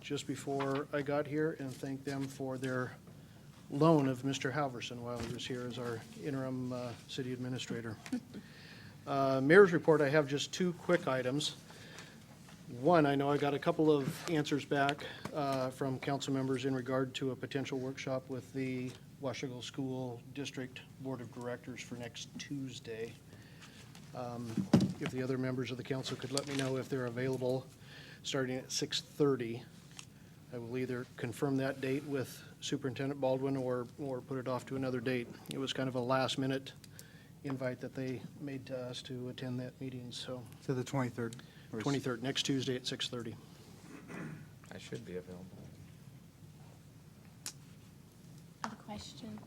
just before I got here and thank them for their loan of Mr. Halverson while he was here as our interim city administrator. Mayor's report, I have just two quick items. One, I know I got a couple of answers back from council members in regard to a potential workshop with the Washougal School District Board of Directors for next Tuesday. If the other members of the council could let me know if they're available starting at 6:30. I will either confirm that date with Superintendent Baldwin or put it off to another date. It was kind of a last minute invite that they made to us to attend that meeting, so. To the 23rd. 23rd, next Tuesday at 6:30. I should be available. I have a question.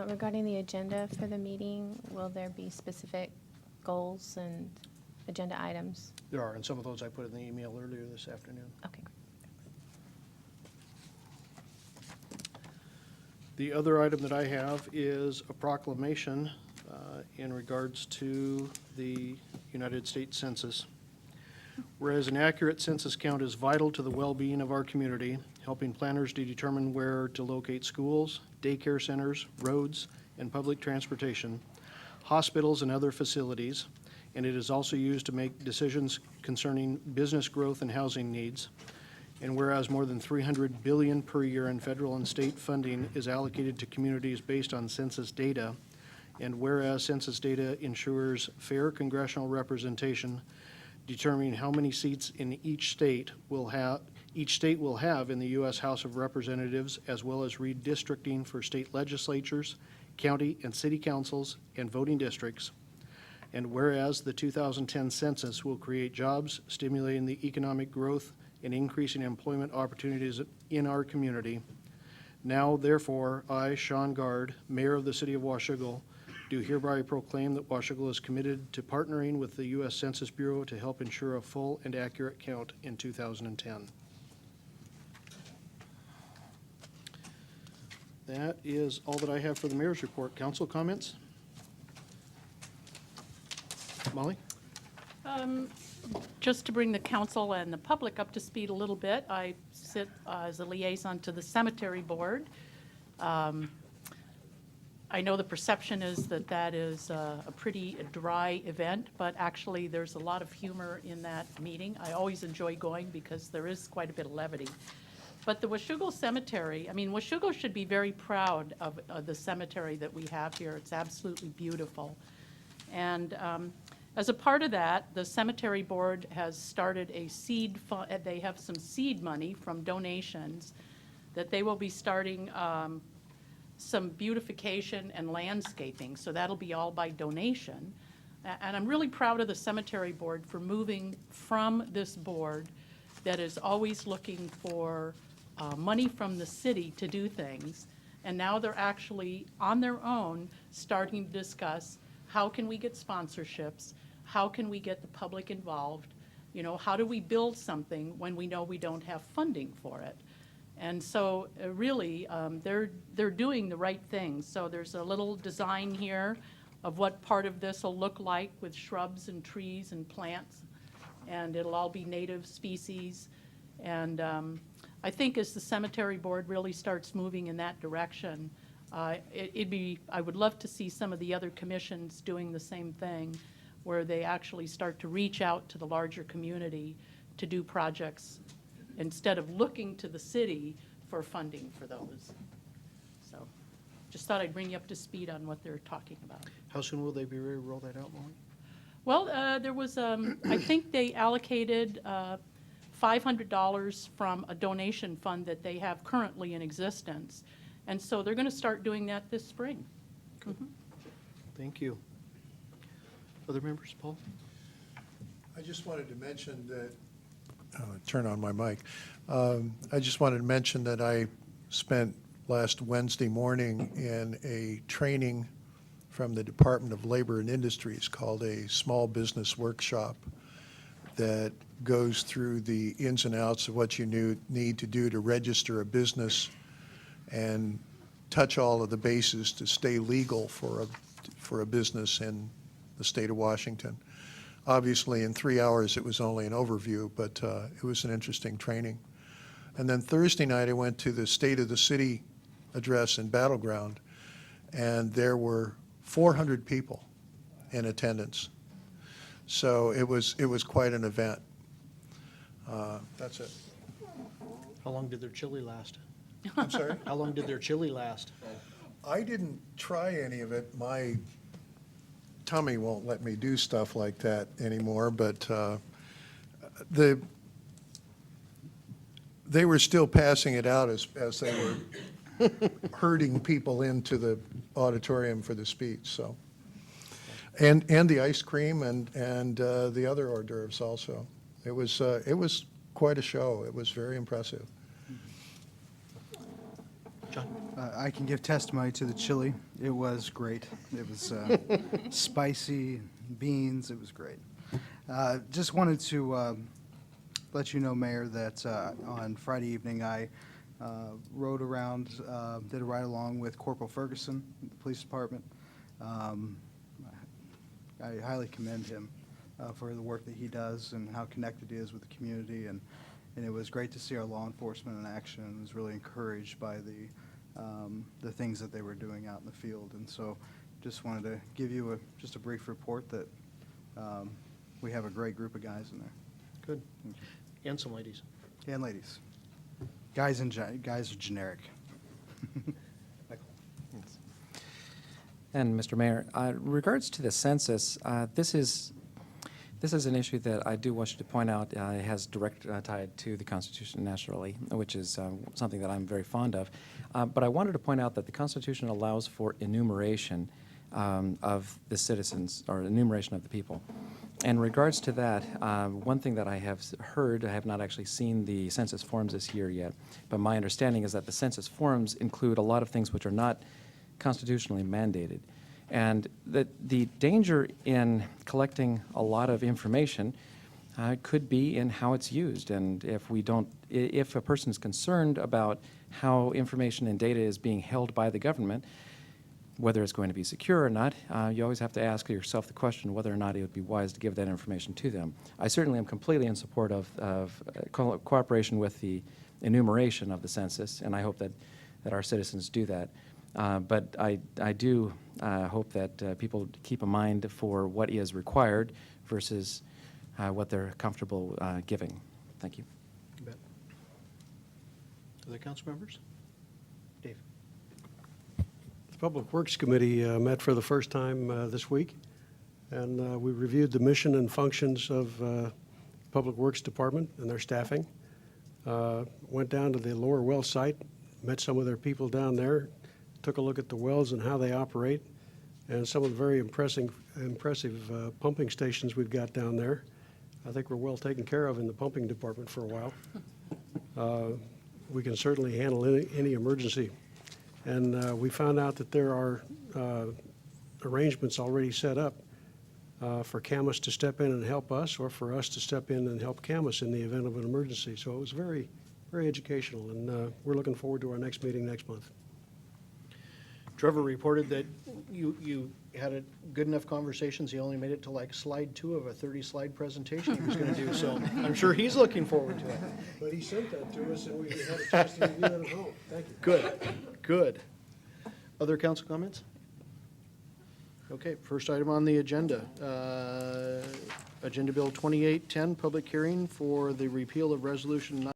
Regarding the agenda for the meeting, will there be specific goals and agenda items? There are, and some of those I put in the email earlier this afternoon. Okay. The other item that I have is a proclamation in regards to the United States Census. Whereas an accurate census count is vital to the well-being of our community, helping planners to determine where to locate schools, daycare centers, roads, and public transportation, hospitals, and other facilities, and it is also used to make decisions concerning business growth and housing needs. And whereas more than $300 billion per year in federal and state funding is allocated to communities based on census data, and whereas census data ensures fair congressional representation, determining how many seats in each state will have in the U.S. House of Representatives, as well as redistricting for state legislatures, county and city councils, and voting districts. And whereas the 2010 census will create jobs, stimulating the economic growth and increasing employment opportunities in our community. Now, therefore, I, Sean Gard, Mayor of the City of Washougal, do hereby proclaim that Washougal is committed to partnering with the U.S. Census Bureau to help ensure a full and accurate count in 2010. That is all that I have for the mayor's report. Council comments? Molly? Just to bring the council and the public up to speed a little bit, I sit as a liaison to the cemetery board. I know the perception is that that is a pretty dry event, but actually there's a lot of humor in that meeting. I always enjoy going because there is quite a bit of levity. But the Washougal Cemetery, I mean, Washougal should be very proud of the cemetery that we have here. It's absolutely beautiful. And as a part of that, the cemetery board has started a seed fund. They have some seed money from donations that they will be starting some beautification and landscaping. So that'll be all by donation. And I'm really proud of the cemetery board for moving from this board that is always looking for money from the city to do things. And now they're actually on their own starting to discuss how can we get sponsorships? How can we get the public involved? You know, how do we build something when we know we don't have funding for it? And so really, they're doing the right things. So there's a little design here of what part of this will look like with shrubs and trees and plants. And it'll all be native species. And I think as the cemetery board really starts moving in that direction, I would love to see some of the other commissions doing the same thing, where they actually start to reach out to the larger community to do projects instead of looking to the city for funding for those. So just thought I'd bring you up to speed on what they're talking about. How soon will they be ready to roll that out, Molly? Well, there was, I think they allocated $500 from a donation fund that they have currently in existence. And so they're going to start doing that this spring. Mm-hmm. Thank you. Other members, Paul? I just wanted to mention that, turn on my mic. I just wanted to mention that I spent last Wednesday morning in a training from the Department of Labor and Industries called a Small Business Workshop that goes through the ins and outs of what you need to do to register a business and touch all of the bases to stay legal for a business in the state of Washington. Obviously, in 3 hours, it was only an overview, but it was an interesting training. And then Thursday night, I went to the State of the City address in Battleground, and there were 400 people in attendance. So it was quite an event. That's it. How long did their chili last? I'm sorry? How long did their chili last? I didn't try any of it. My tummy won't let me do stuff like that anymore, but they were still passing it out as they were herding people into the auditorium for the speech, so. And the ice cream and the other hors d'oeuvres also. It was quite a show. It was very impressive. John? I can give testimony to the chili. It was great. It was spicy, beans. It was great. Just wanted to let you know, Mayor, that on Friday evening I rode around, did a ride along with Corporal Ferguson, the police department. I highly commend him for the work that he does and how connected he is with the community. And it was great to see our law enforcement in action. I was really encouraged by the things that they were doing out in the field. And so just wanted to give you just a brief report that we have a great group of guys in there. Good. And some ladies. And ladies. Guys are generic. And Mr. Mayor, regards to the census, this is an issue that I do want you to point out. It has direct tie to the Constitution naturally, which is something that I'm very fond of. But I wanted to point out that the Constitution allows for enumeration of the citizens, or enumeration of the people. In regards to that, one thing that I have heard, I have not actually seen the census forms this year yet, but my understanding is that the census forms include a lot of things which are not constitutionally mandated. And the danger in collecting a lot of information could be in how it's used. And if a person is concerned about how information and data is being held by the government, whether it's going to be secure or not, you always have to ask yourself the question whether or not it would be wise to give that information to them. I certainly am completely in support of cooperation with the enumeration of the census, and I hope that our citizens do that. But I do hope that people keep in mind for what is required versus what they're comfortable giving. Thank you. You bet. Other council members? Dave? The Public Works Committee met for the first time this week, and we reviewed the mission and functions of Public Works Department and their staffing. Went down to the Lower Well site, met some of their people down there, took a look at the wells and how they operate, and some of the very impressive pumping stations we've got down there. I think we're well taken care of in the pumping department for a while. We can certainly handle any emergency. And we found out that there are arrangements already set up for Camas to step in and help us, or for us to step in and help Camas in the event of an emergency. So it was very, very educational, and we're looking forward to our next meeting next month. Trevor reported that you had a good enough conversations, he only made it to like slide 2 of a 30-slide presentation he was going to do, so I'm sure he's looking forward to it. But he sent that to us, and we had a chance to review it at home. Thank you. Good, good. Other council comments? Okay, first item on the agenda. Agenda Bill 2810, public hearing for the repeal of Resolution